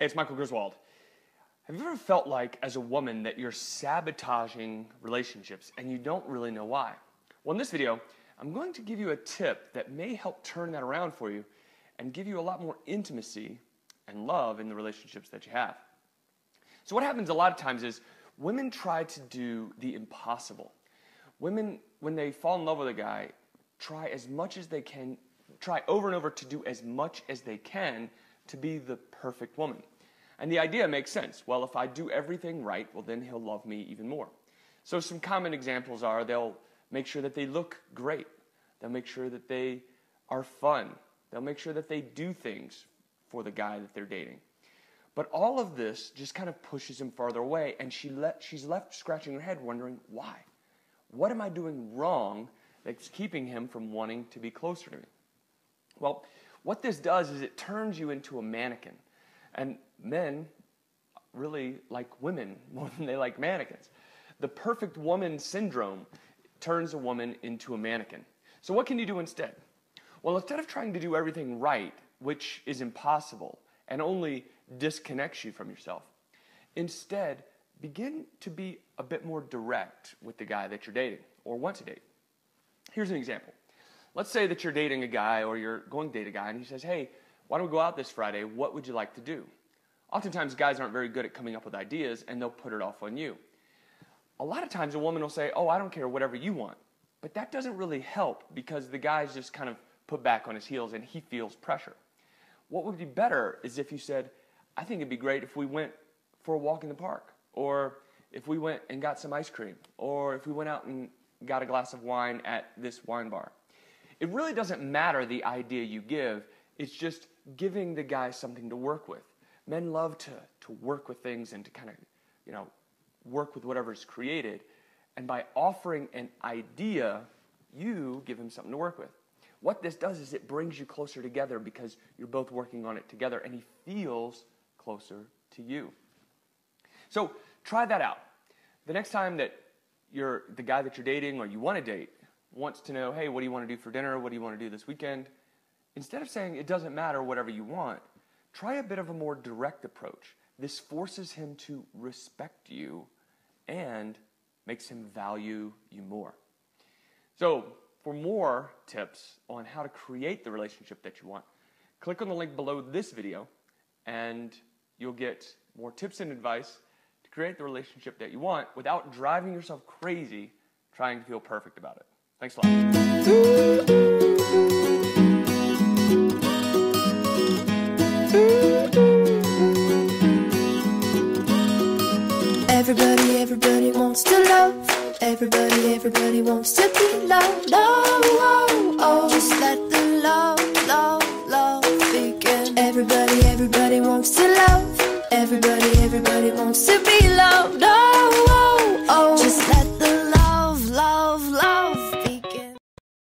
Hey, it's Michael Griswold. Have you ever felt like, as a woman, that you're sabotaging relationships and you don't really know why? Well, in this video, I'm going to give you a tip that may help turn that around for you and give you a lot more intimacy and love in the relationships that you have. So what happens a lot of times is women try to do the impossible. Women, when they fall in love with a guy, try as much as they can, try over and over to do as much as they can to be the perfect woman. And the idea makes sense. Well, if I do everything right, well, then he'll love me even more. So some common examples are they'll make sure that they look great. They'll make sure that they are fun. They'll make sure that they do things for the guy that they're dating. But all of this just kind of pushes him farther away, and she's left scratching her head wondering, why? What am I doing wrong that's keeping him from wanting to be closer to me? Well, what this does is it turns you into a mannequin. And men really like women more than they like mannequins. The perfect woman syndrome turns a woman into a mannequin. So what can you do instead? Well, instead of trying to do everything right, which is impossible and only disconnects you from yourself, instead begin to be a bit more direct with the guy that you're dating or want to date. Here's an example. Let's say that you're dating a guy or you're going to date a guy and he says, hey, why don't we go out this Friday? What would you like to do? Oftentimes guys aren't very good at coming up with ideas and they'll put it off on you. A lot of times a woman will say, oh, I don't care, whatever you want. But that doesn't really help because the guy's just kind of put back on his heels and he feels pressure. What would be better is if you said, I think it'd be great if we went for a walk in the park, or if we went and got some ice cream, or if we went out and got a glass of wine at this wine bar. It really doesn't matter the idea you give, it's just giving the guy something to work with. Men love to work with things and to kind of, work with whatever's created. And by offering an idea, you give him something to work with. What this does is it brings you closer together because you're both working on it together and he feels closer to you. So try that out. The next time that the guy that you're dating or you want to date wants to know, hey, what do you want to do for dinner? What do you want to do this weekend? Instead of saying it doesn't matter, whatever you want, try a bit of a more direct approach. This forces him to respect you and makes him value you more. So for more tips on how to create the relationship that you want, click on the link below this video and you'll get more tips and advice to create the relationship that you want without driving yourself crazy trying to feel perfect about it. Thanks a lot. Everybody wants to love. Everybody wants to be loved. Oh, just let the love begin. Everybody wants to love. Everybody wants to be loved.